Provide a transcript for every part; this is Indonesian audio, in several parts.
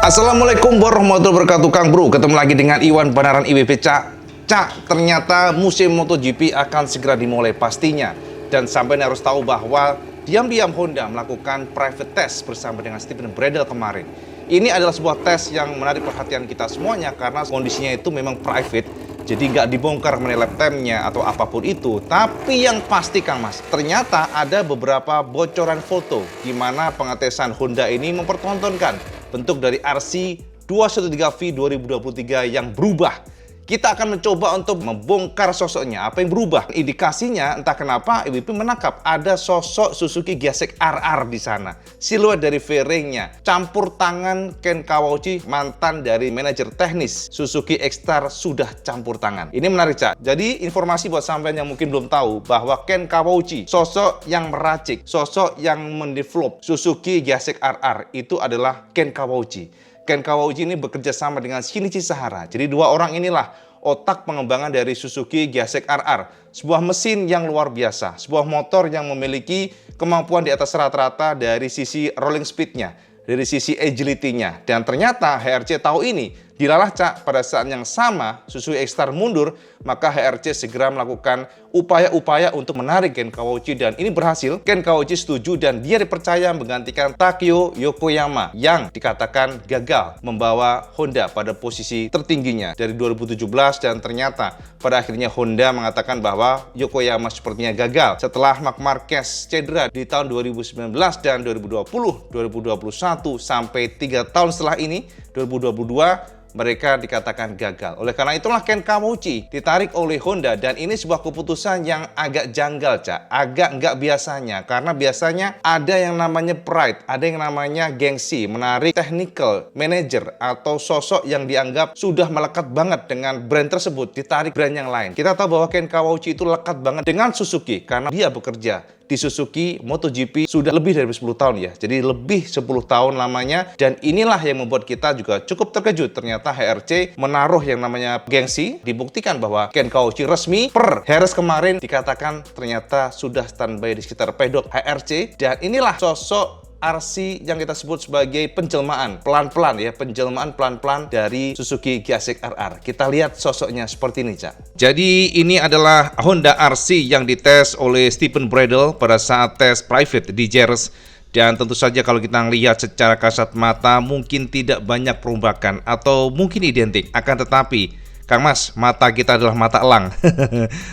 Assalamualaikum warahmatullahi wabarakatuh, Kang Bro. Ketemu lagi dengan Iwan Banaran IWB. Cak, ternyata musim MotoGP akan segera dimulai pastinya. Dan sampai harus tahu bahwa diam-diam Honda melakukan private test bersama dengan Stephen Bradl kemarin. Ini adalah sebuah tes yang menarik perhatian kita semuanya karena kondisinya itu memang private. Jadi nggak dibongkar mengenai lap time-nya atau apapun itu. Tapi yang pasti Kang Mas, ternyata ada beberapa bocoran foto di mana pengetesan Honda ini mempertontonkan bentuk dari RC213V 2023 yang berubah. Kita akan mencoba untuk membongkar sosoknya, apa yang berubah. Indikasinya entah kenapa IWP menangkap ada sosok Suzuki Giasek RR di sana. Siluet dari fairingnya, campur tangan Ken Kawauchi, mantan dari manajer teknis Suzuki X-Star sudah campur tangan. Ini menarik, Cak. Jadi informasi buat sampean yang mungkin belum tahu bahwa Ken Kawauchi, sosok yang meracik, sosok yang mendevelop Suzuki Giasek RR itu adalah Ken Kawauchi. Ken Kawauchi ini bekerja sama dengan Shinichi Sahara. Jadi dua orang inilah otak pengembangan dari Suzuki Giasek RR. Sebuah mesin yang luar biasa, sebuah motor yang memiliki kemampuan di atas rata-rata dari sisi rolling speed-nya, dari sisi agility-nya. Dan ternyata HRC tahu ini. Dilalah, Cak, pada saat yang sama Suzuki X-Star mundur, maka HRC segera melakukan upaya-upaya untuk menarik Ken Kawauchi dan ini berhasil. Ken Kawauchi setuju dan dia dipercaya menggantikan Takeo Yokoyama yang dikatakan gagal membawa Honda pada posisi tertingginya dari 2017 dan ternyata pada akhirnya Honda mengatakan bahwa Yokoyama sepertinya gagal setelah Marc Marquez cedera di tahun 2019 dan 2020, 2021 sampai 3 tahun setelah ini 2022 mereka dikatakan gagal. Oleh karena itulah Ken Kawauchi ditarik oleh Honda dan ini sebuah keputusan yang agak janggal, Cak. Agak nggak biasanya karena biasanya ada yang namanya pride, ada yang namanya gengsi, menarik technical manager atau sosok yang dianggap sudah melekat banget dengan brand tersebut, ditarik brand yang lain. Kita tahu bahwa Ken Kawauchi itu lekat banget dengan Suzuki karena dia bekerja di Suzuki MotoGP sudah lebih dari 10 tahun ya. Jadi lebih 10 tahun lamanya dan inilah yang membuat kita juga cukup terkejut. Ternyata HRC menaruh yang namanya gengsi, dibuktikan bahwa Ken Kawauchi resmi per Jerez kemarin dikatakan ternyata sudah standby di sekitar pedok HRC dan inilah sosok RC yang kita sebut sebagai penjelmaan pelan-pelan ya, penjelmaan pelan-pelan dari Suzuki Giasek RR. Kita lihat sosoknya seperti ini, Cak. Jadi ini adalah Honda RC yang dites oleh Stephen Bradl pada saat tes private di Jerez. Dan tentu saja kalau kita melihat secara kasat mata mungkin tidak banyak perombakan atau mungkin identik. Akan tetapi Kang Mas, mata kita adalah mata elang.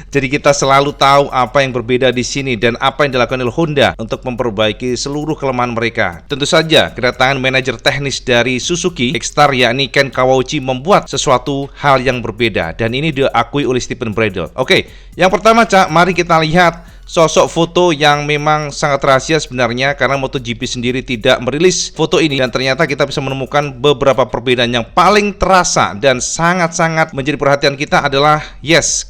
Jadi kita selalu tahu apa yang berbeda di sini dan apa yang dilakukan oleh Honda untuk memperbaiki seluruh kelemahan mereka. Tentu saja kedatangan manajer teknis dari Suzuki X-Star yakni Ken Kawauchi membuat sesuatu hal yang berbeda dan ini diakui oleh Stephen Bradl. Oke, yang pertama, Cak, mari kita lihat sosok foto yang memang sangat rahasia sebenarnya karena MotoGP sendiri tidak merilis foto ini dan ternyata kita bisa menemukan beberapa perbedaan yang paling terasa dan sangat-sangat menjadi perhatian kita adalah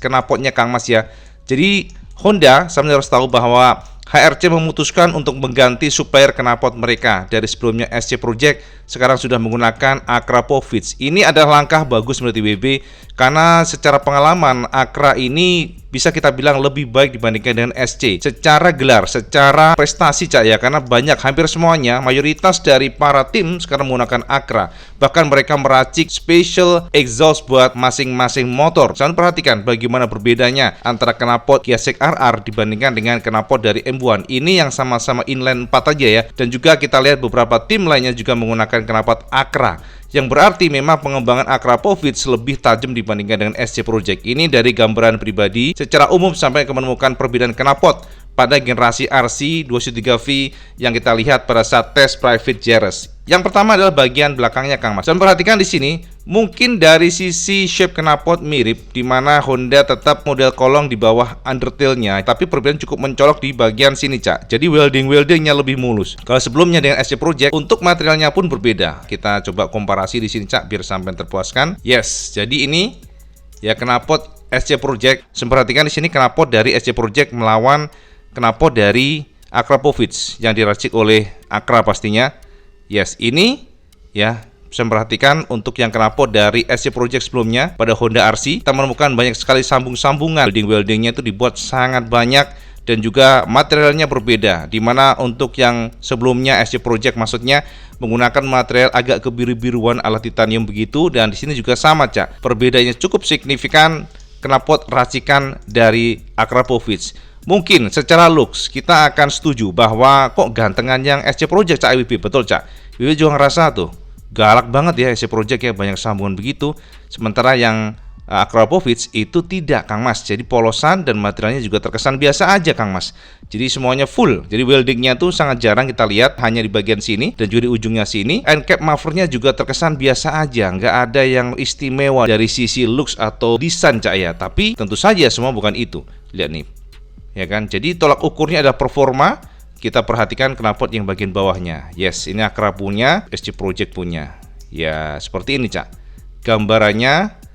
knalpotnya Kang Mas ya. Jadi Honda sebenarnya harus tahu bahwa HRC memutuskan untuk mengganti supplier knalpot mereka dari sebelumnya SC Project sekarang sudah menggunakan Akrapovic. Ini adalah langkah bagus menurut IWB karena secara pengalaman Akra ini bisa kita bilang lebih baik dibandingkan dengan SC secara gelar, secara prestasi, Cak ya, karena banyak hampir semuanya mayoritas dari para tim sekarang menggunakan Akra. Bahkan mereka meracik special exhaust buat masing-masing motor. Jangan perhatikan bagaimana berbedanya antara knalpot Giasek RR dibandingkan dengan knalpot dari M1. Ini yang sama-sama inline 4 aja ya. Dan juga kita lihat beberapa tim lainnya juga menggunakan knalpot Akra, yang berarti memang pengembangan Akrapovic lebih tajam dibandingkan dengan SC Project. Ini dari gambaran pribadi. Secara umum sampai menemukan perbedaan knalpot pada generasi RC213V yang kita lihat pada saat tes private Jerez. Yang pertama adalah bagian belakangnya, Kang Mas. Dan perhatikan di sini, mungkin dari sisi shape knalpot mirip, di mana Honda tetap model kolong di bawah undertail-nya, tapi perbedaan cukup mencolok di bagian sini, Cak. Jadi welding-weldingnya lebih mulus. Kalau sebelumnya dengan SC Project, untuk materialnya pun berbeda. Kita coba komparasi di sini, Cak, biar sampai terpuaskan. Jadi ini ya knalpot SC Project. Perhatikan di sini knalpot dari SC Project melawan knalpot dari Akrapovic yang diracik oleh Akra pastinya. Ini ya, bisa perhatikan untuk yang knalpot dari SC Project sebelumnya pada Honda RC kita menemukan banyak sekali sambung-sambungan. Welding-weldingnya itu dibuat sangat banyak dan juga materialnya berbeda, dimana untuk yang sebelumnya SC Project maksudnya menggunakan material agak kebiru-biruan ala titanium begitu, dan di sini juga sama Cak, perbedaannya cukup signifikan knalpot racikan dari Akrapovic. Mungkin secara looks kita akan setuju bahwa kok gantengan yang SC Project Cak IWB, betul Cak, IWB juga ngerasa tuh galak banget ya SC Project ya, banyak sambungan begitu, sementara yang Akrapovic itu tidak Kang Mas, jadi polosan dan materialnya juga terkesan biasa aja Kang Mas. Jadi semuanya full, jadi weldingnya tuh sangat jarang kita lihat, hanya di bagian sini dan juga di ujungnya sini. End cap mufflernya juga terkesan biasa aja, nggak ada yang istimewa dari sisi looks atau desain Cak ya. Tapi tentu saja semua bukan itu, lihat nih ya kan. Jadi tolak ukurnya adalah performa. Kita perhatikan knalpot yang bagian bawahnya. Yes, ini Akra punya, SC Project punya. Ya seperti ini Cak gambarannya.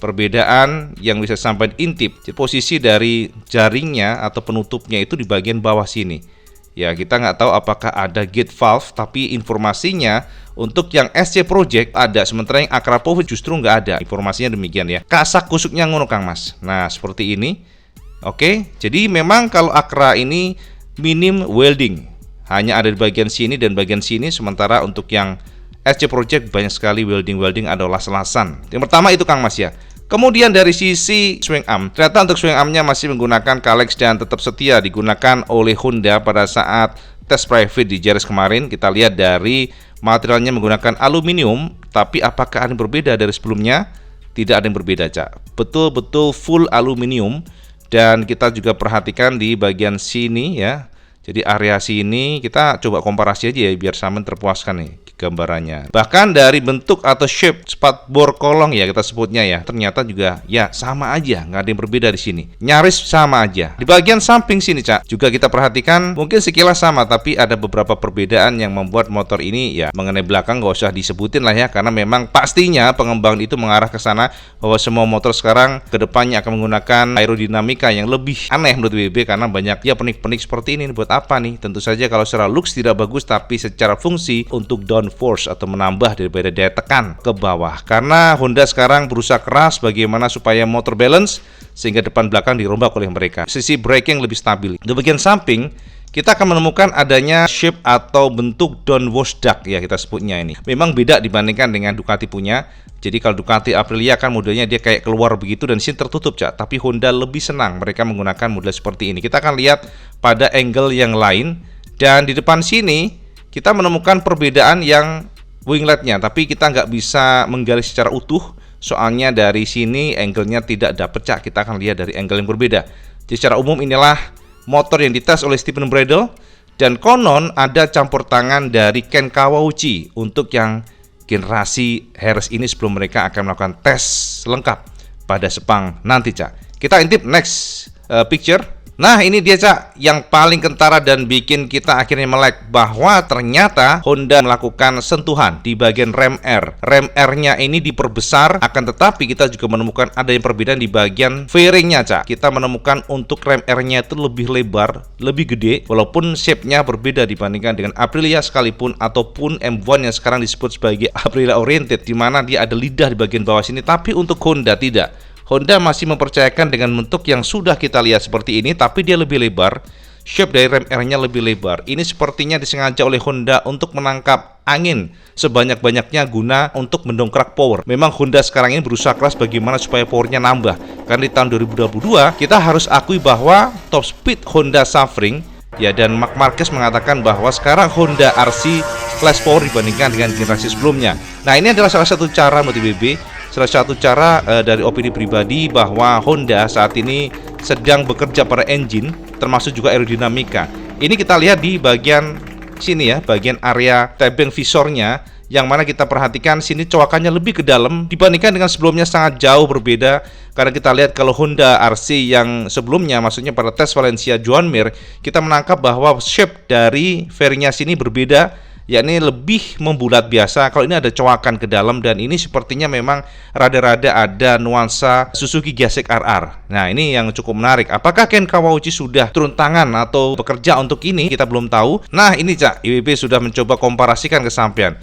Perbedaan yang bisa sampai intip, posisi dari jaringnya atau penutupnya itu di bagian bawah sini. Ya kita nggak tahu apakah ada gate valve, tapi informasinya untuk yang SC Project ada, sementara yang Akrapovic justru nggak ada. Informasinya demikian ya. Kasak kusuknya ngono Kang Mas. Nah seperti ini. Oke, jadi memang kalau Akra ini minim welding, hanya ada di bagian sini dan bagian sini, sementara untuk yang SC Project banyak sekali welding ada las-lasan. Yang pertama itu Kang Mas ya. Kemudian dari sisi swing arm, ternyata untuk swing armnya masih menggunakan Kalex dan tetap setia digunakan oleh Honda pada saat tes private di Jerez kemarin. Kita lihat dari materialnya menggunakan aluminium, tapi apakah ada yang berbeda dari sebelumnya? Tidak ada yang berbeda Cak, betul-betul full aluminium. Dan kita juga perhatikan di bagian sini ya, jadi area sini kita coba komparasi aja ya biar sama terpuaskan nih gambarannya. Bahkan dari bentuk atau shape spatbor kolong ya kita sebutnya ya, ternyata juga ya sama aja, nggak ada yang berbeda di sini. Nyaris sama aja. Di bagian samping sini Cak, juga kita perhatikan mungkin sekilas sama, tapi ada beberapa perbedaan yang membuat motor ini ya mengenai belakang nggak usah disebutin lah ya, karena memang pastinya pengembangan itu mengarah ke sana bahwa semua motor sekarang kedepannya akan menggunakan aerodinamika yang lebih aneh menurut WB, karena banyak ya penik-penik seperti ini. Buat apa nih? Tentu saja kalau secara looks tidak bagus, tapi secara fungsi untuk downforce atau menambah daripada daya tekan ke bawah. Karena Honda sekarang berusaha keras bagaimana supaya motor balance sehingga depan belakang dirombak oleh mereka. Sisi braking lebih stabil. Di bagian samping kita akan menemukan adanya shape atau bentuk downwash duct ya kita sebutnya ini. Memang beda dibandingkan dengan Ducati punya. Jadi kalau Ducati Aprilia kan modelnya dia kayak keluar begitu dan sini tertutup Cak. Tapi Honda lebih senang mereka menggunakan model seperti ini. Kita akan lihat pada angle yang lain. Dan di depan sini kita menemukan perbedaan yang wingletnya, tapi kita nggak bisa menggali secara utuh. Soalnya dari sini angle-nya tidak dapat Cak. Kita akan lihat dari angle yang berbeda. Jadi secara umum inilah motor yang dites oleh Stephen Bradle. Dan konon ada campur tangan dari Ken Kawauchi untuk yang generasi Harris ini sebelum mereka akan melakukan tes lengkap pada Sepang nanti Cak. Kita intip next picture. Nah ini dia Cak yang paling kentara dan bikin kita akhirnya melek bahwa ternyata Honda melakukan sentuhan di bagian rem R. Rem R-nya ini diperbesar, akan tetapi kita juga menemukan ada yang perbedaan di bagian fairingnya Cak. Kita menemukan untuk rem R-nya itu lebih lebar, lebih gede, walaupun shape-nya berbeda dibandingkan dengan Aprilia sekalipun ataupun M1 yang sekarang disebut sebagai Aprilia Oriented, di mana dia ada lidah di bagian bawah sini, tapi untuk Honda tidak. Honda masih mempercayakan dengan bentuk yang sudah kita lihat seperti ini, tapi dia lebih lebar. Shape dari rem R-nya lebih lebar. Ini sepertinya disengaja oleh Honda untuk menangkap angin sebanyak-banyaknya guna untuk mendongkrak power. Memang Honda sekarang ini berusaha keras bagaimana supaya powernya nambah. Karena di tahun 2022 kita harus akui bahwa top speed Honda suffering. Ya, dan Marc Marquez mengatakan bahwa sekarang Honda RC less power dibandingkan dengan generasi sebelumnya. Nah ini adalah salah satu cara menurut BB, salah satu cara dari opini pribadi bahwa Honda saat ini sedang bekerja pada engine, termasuk juga aerodinamika. Ini kita lihat di bagian sini ya, bagian area tabeng visornya, yang mana kita perhatikan sini coakannya lebih ke dalam dibandingkan dengan sebelumnya, sangat jauh berbeda. Karena kita lihat kalau Honda RC yang sebelumnya, maksudnya pada tes Valencia Joan Mir, kita menangkap bahwa shape dari fairnya sini berbeda, yakni lebih membulat biasa. Kalau ini ada coakan ke dalam, dan ini sepertinya memang rada-rada ada nuansa Suzuki Gazek RR. Nah ini yang cukup menarik. Apakah Ken Kawauchi sudah turun tangan atau bekerja untuk ini? Kita belum tahu. Nah ini Cak, IWB sudah mencoba komparasikan ke sampean.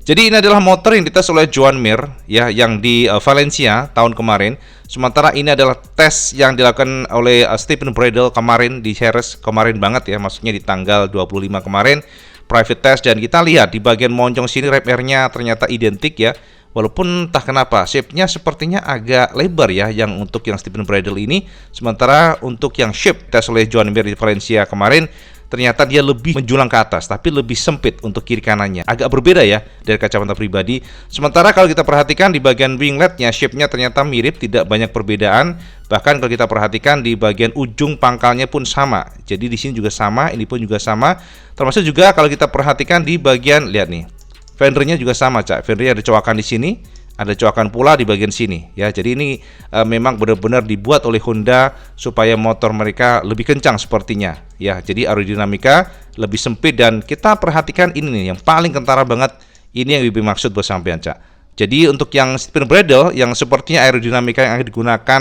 Jadi ini adalah motor yang dites oleh Joan Mir ya, yang di Valencia tahun kemarin. Sementara ini adalah tes yang dilakukan oleh Stephen Bradl kemarin di Jerez kemarin banget ya, maksudnya di tanggal 25 kemarin, private test. Dan kita lihat di bagian moncong sini rep air-nya ternyata identik ya. Walaupun entah kenapa shape-nya sepertinya agak lebar ya yang untuk yang Stephen Bradl ini. Sementara untuk yang shape tes oleh Joan Mir di Valencia kemarin, ternyata dia lebih menjulang ke atas, tapi lebih sempit untuk kiri kanannya. Agak berbeda ya dari kacamata pribadi. Sementara kalau kita perhatikan di bagian wingletnya, shape-nya ternyata mirip, tidak banyak perbedaan. Bahkan kalau kita perhatikan di bagian ujung pangkalnya pun sama. Jadi di sini juga sama, ini pun juga sama. Termasuk juga kalau kita perhatikan di bagian, lihat nih, fendernya juga sama, Cak. Fendernya ada coakan di sini, ada coakan pula di bagian sini ya. Jadi ini memang benar-benar dibuat oleh Honda supaya motor mereka lebih kencang sepertinya ya. Jadi aerodinamika lebih sempit, dan kita perhatikan ini nih yang paling kentara banget. Ini yang lebih maksud buat sampean, Cak. Jadi untuk yang Stephen Bradl yang sepertinya aerodinamika yang akan digunakan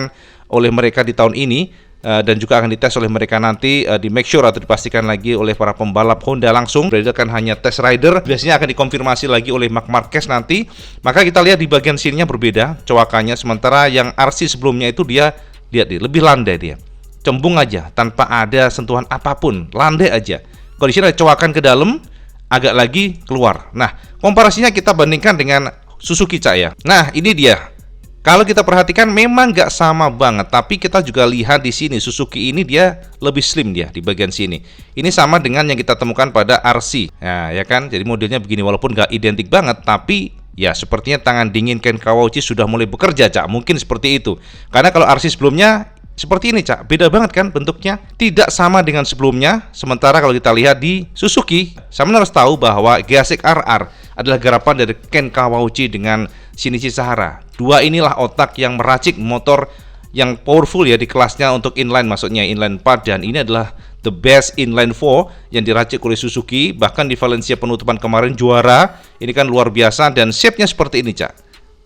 oleh mereka di tahun ini, dan juga akan dites oleh mereka nanti, di make sure atau dipastikan lagi oleh para pembalap Honda langsung. Bradl kan hanya test rider, biasanya akan dikonfirmasi lagi oleh Marc Marquez nanti. Maka kita lihat di bagian sininya berbeda coakannya, sementara yang RC sebelumnya itu dia lihat nih, lebih landai, dia cembung aja tanpa ada sentuhan apapun, landai aja. Kalau di sini ada coakan ke dalam, agak lagi keluar. Nah, komparasinya kita bandingkan dengan Suzuki, Cak ya. Nah, ini dia. Kalau kita perhatikan memang nggak sama banget, tapi kita juga lihat di sini Suzuki ini dia lebih slim dia di bagian sini. Ini sama dengan yang kita temukan pada RC. Nah, ya kan? Jadi modelnya begini, walaupun nggak identik banget, tapi ya sepertinya tangan dingin Ken Kawauchi sudah mulai bekerja, Cak. Mungkin seperti itu. Karena kalau RC sebelumnya seperti ini, Cak, beda banget kan bentuknya, tidak sama dengan sebelumnya. Sementara kalau kita lihat di Suzuki, saya harus tahu bahwa GSX RR adalah garapan dari Ken Kawauchi dengan Shinichi Sahara. Dua inilah otak yang meracik motor yang powerful ya di kelasnya untuk inline, maksudnya inline 4, dan ini adalah the best inline 4 yang diracik oleh Suzuki. Bahkan di Valencia penutupan kemarin juara, ini kan luar biasa, dan shape-nya seperti ini, Cak.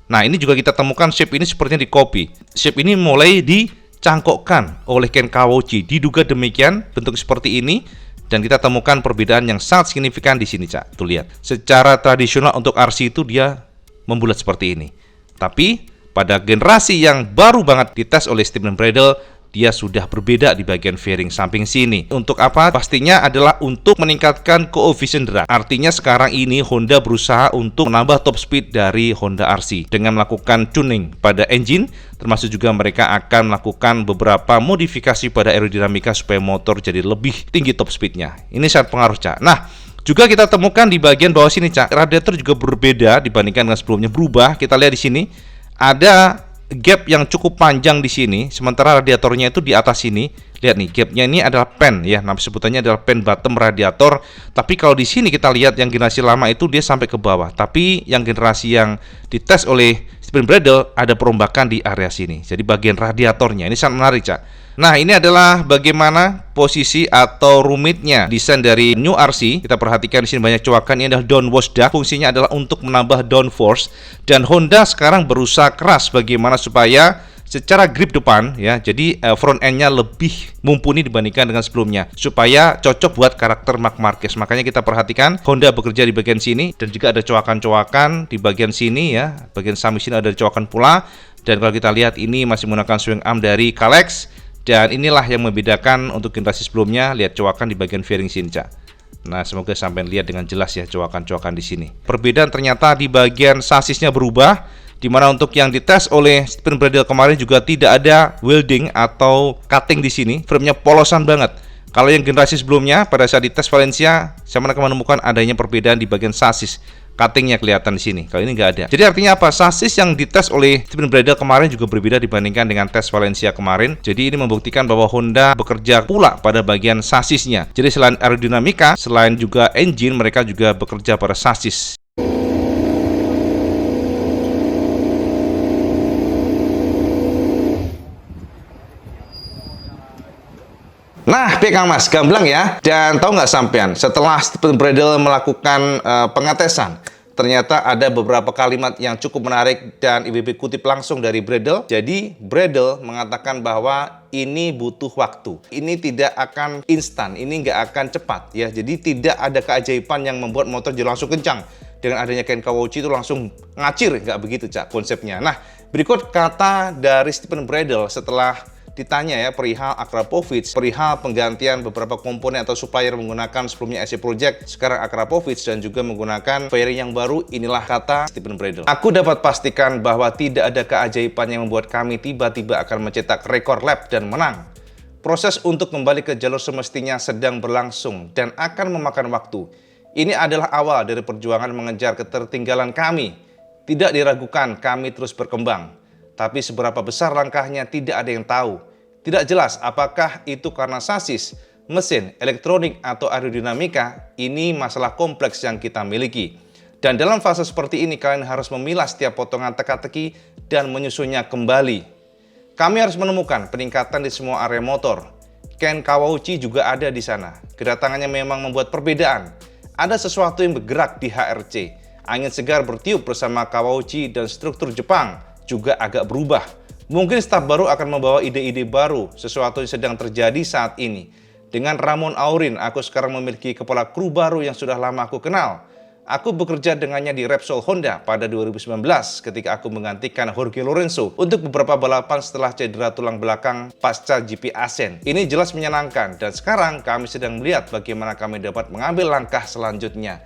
Nah, ini juga kita temukan shape ini sepertinya di copy. Shape ini mulai dicangkokkan oleh Ken Kawauchi, diduga demikian, bentuk seperti ini. Dan kita temukan perbedaan yang sangat signifikan di sini, Cak. Tuh lihat, secara tradisional untuk RC itu dia membulat seperti ini. Tapi pada generasi yang baru banget dites oleh Stephen Bradl, dia sudah berbeda di bagian fairing samping sini. Untuk apa? Pastinya adalah untuk meningkatkan koefisien drag. Artinya sekarang ini Honda berusaha untuk menambah top speed dari Honda RC dengan melakukan tuning pada engine, termasuk juga mereka akan melakukan beberapa modifikasi pada aerodinamika supaya motor jadi lebih tinggi top speednya. Ini sangat pengaruh, Cak. Nah, juga kita temukan di bagian bawah sini, Cak, radiator juga berbeda dibandingkan dengan sebelumnya, berubah. Kita lihat di sini ada gap yang cukup panjang di sini, sementara radiatornya itu di atas sini. Lihat nih, gapnya ini adalah pen ya, nama sebutannya adalah pen bottom radiator. Tapi kalau di sini kita lihat yang generasi lama itu dia sampai ke bawah. Tapi yang generasi yang dites oleh Stephen Bradl ada perombakan di area sini. Jadi bagian radiatornya ini sangat menarik, Cak. Nah, ini adalah bagaimana posisi atau rumitnya desain dari New RC. Kita perhatikan di sini banyak coakan. Ini adalah downwash duct. Fungsinya adalah untuk menambah downforce. Dan Honda sekarang berusaha keras bagaimana supaya secara grip depan ya, jadi front end-nya lebih mumpuni dibandingkan dengan sebelumnya supaya cocok buat karakter Marc Marquez. Makanya kita perhatikan Honda bekerja di bagian sini, dan juga ada coakan-coakan di bagian sini ya. Bagian samping sini ada coakan pula. Dan kalau kita lihat ini masih menggunakan swing arm dari Kalex. Dan inilah yang membedakan untuk generasi sebelumnya. Lihat coakan di bagian fairing sini, Cak. Nah, semoga sampai lihat dengan jelas ya coakan-coakan di sini. Perbedaan ternyata di bagian sasisnya berubah, di mana untuk yang dites oleh Stephen Bradl kemarin juga tidak ada welding atau cutting di sini. Frame-nya polosan banget. Kalau yang generasi sebelumnya pada saat dites Valencia, saya menemukan adanya perbedaan di bagian sasis. Cuttingnya kelihatan di sini. Kalau ini nggak ada. Jadi artinya apa? Sasis yang dites oleh Stephen Bradl kemarin juga berbeda dibandingkan dengan tes Valencia kemarin. Jadi ini membuktikan bahwa Honda bekerja pula pada bagian sasisnya. Jadi selain aerodinamika, selain juga engine, mereka juga bekerja pada sasis. Nah, Kang Mas, gamblang ya. Dan tahu nggak sampean, setelah Stephen Bradl melakukan pengetesan, ternyata ada beberapa kalimat yang cukup menarik dan IWB kutip langsung dari Bradl. Jadi, Bradl mengatakan bahwa ini butuh waktu. Ini tidak akan instan, ini nggak akan cepat ya. Jadi tidak ada keajaiban yang membuat motor jadi langsung kencang. dengan adanya Ken Kawauchi itu langsung ngacir, nggak begitu Cak konsepnya. Nah, berikut kata dari Steven Bradl setelah ditanya ya perihal Akrapovic, perihal penggantian beberapa komponen atau supplier menggunakan sebelumnya SC Project, sekarang Akrapovic, dan juga menggunakan fairing yang baru. Inilah kata Steven Bradl. Aku dapat pastikan bahwa tidak ada keajaiban yang membuat kami tiba-tiba akan mencetak rekor lap dan menang. Proses untuk kembali ke jalur semestinya sedang berlangsung dan akan memakan waktu. Ini adalah awal dari perjuangan mengejar ketertinggalan kami. Tidak diragukan, kami terus berkembang. Tapi seberapa besar langkahnya tidak ada yang tahu. Tidak jelas apakah itu karena sasis, mesin, elektronik, atau aerodinamika. Ini masalah kompleks yang kita miliki. Dan dalam fase seperti ini kalian harus memilah setiap potongan teka-teki dan menyusunnya kembali. Kami harus menemukan peningkatan di semua area motor. Ken Kawauchi juga ada di sana. Kedatangannya memang membuat perbedaan. Ada sesuatu yang bergerak di HRC. Angin segar bertiup bersama Kawauchi dan struktur Jepang juga agak berubah. Mungkin staf baru akan membawa ide-ide baru, sesuatu yang sedang terjadi saat ini. Dengan Ramon Aurin, aku sekarang memiliki kepala kru baru yang sudah lama aku kenal. Aku bekerja dengannya di Repsol Honda pada 2019 ketika aku menggantikan Jorge Lorenzo untuk beberapa balapan setelah cedera tulang belakang pasca GP Asen. Ini jelas menyenangkan dan sekarang kami sedang melihat bagaimana kami dapat mengambil langkah selanjutnya.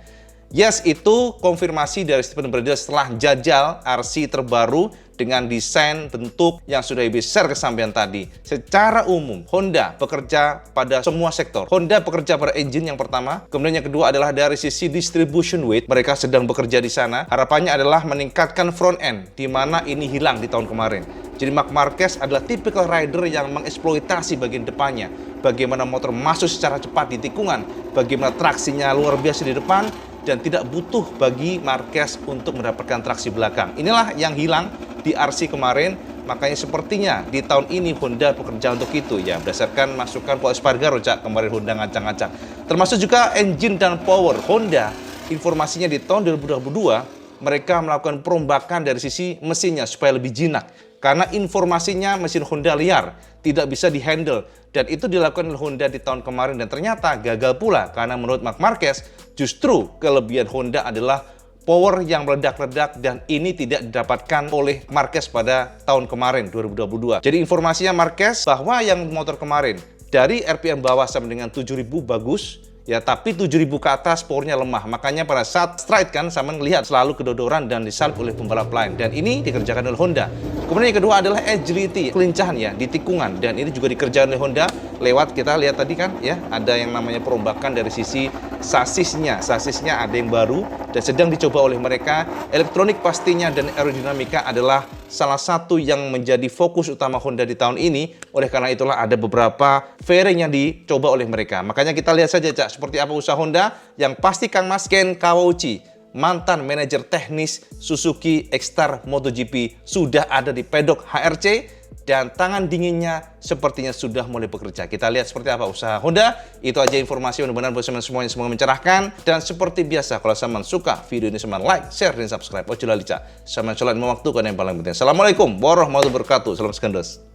Yes, itu konfirmasi dari Steven Bradl setelah jajal RC terbaru dengan desain bentuk yang sudah Ibe share kesampaian tadi. Secara umum, Honda bekerja pada semua sektor. Honda bekerja pada engine yang pertama, kemudian yang kedua adalah dari sisi distribution weight. Mereka sedang bekerja di sana. Harapannya adalah meningkatkan front end, di mana ini hilang di tahun kemarin. Jadi Marc Marquez adalah tipikal rider yang mengeksploitasi bagian depannya. Bagaimana motor masuk secara cepat di tikungan, bagaimana traksinya luar biasa di depan, dan tidak butuh bagi Marquez untuk mendapatkan traksi belakang. Inilah yang hilang di RC kemarin, makanya sepertinya di tahun ini Honda bekerja untuk itu ya, berdasarkan masukan Paul Espargaro Cak, kemarin Honda ngacang-ngacang. Termasuk juga engine dan power. Honda informasinya di tahun 2022 mereka melakukan perombakan dari sisi mesinnya supaya lebih jinak. Karena informasinya mesin Honda liar, tidak bisa dihandle. Dan itu dilakukan oleh Honda di tahun kemarin dan ternyata gagal pula. Karena menurut Marc Marquez, justru kelebihan Honda adalah power yang meledak-ledak dan ini tidak didapatkan oleh Marquez pada tahun kemarin, 2022. Jadi informasinya Marquez bahwa yang motor kemarin dari RPM bawah sampai dengan 7.000 bagus, ya, tapi 7.000 ke atas powernya lemah. Makanya pada saat stride kan sama ngelihat selalu kedodoran dan disalip oleh pembalap lain. Dan ini dikerjakan oleh Honda. Kemudian yang kedua adalah agility, kelincahan ya di tikungan. Dan ini juga dikerjakan oleh Honda lewat kita lihat tadi kan ya, ada yang namanya perombakan dari sisi sasisnya. Sasisnya ada yang baru dan sedang dicoba oleh mereka. Elektronik pastinya dan aerodinamika adalah salah satu yang menjadi fokus utama Honda di tahun ini. Oleh karena itulah ada beberapa fairing yang dicoba oleh mereka. Makanya kita lihat saja Cak, seperti apa usaha Honda. Yang pasti Kang Mas Ken Kawauchi, mantan manajer teknis Suzuki X-Star MotoGP, sudah ada di pedok HRC dan tangan dinginnya sepertinya sudah mulai bekerja. Kita lihat seperti apa usaha Honda. Itu aja informasi, mudah-mudahan buat teman semuanya semoga mencerahkan. Dan seperti biasa, kalau teman suka video ini, teman like, share, dan subscribe. Ojo lali Cak, sama sholat waktu kan yang paling penting. Assalamualaikum warahmatullahi wabarakatuh. Salam sekendos.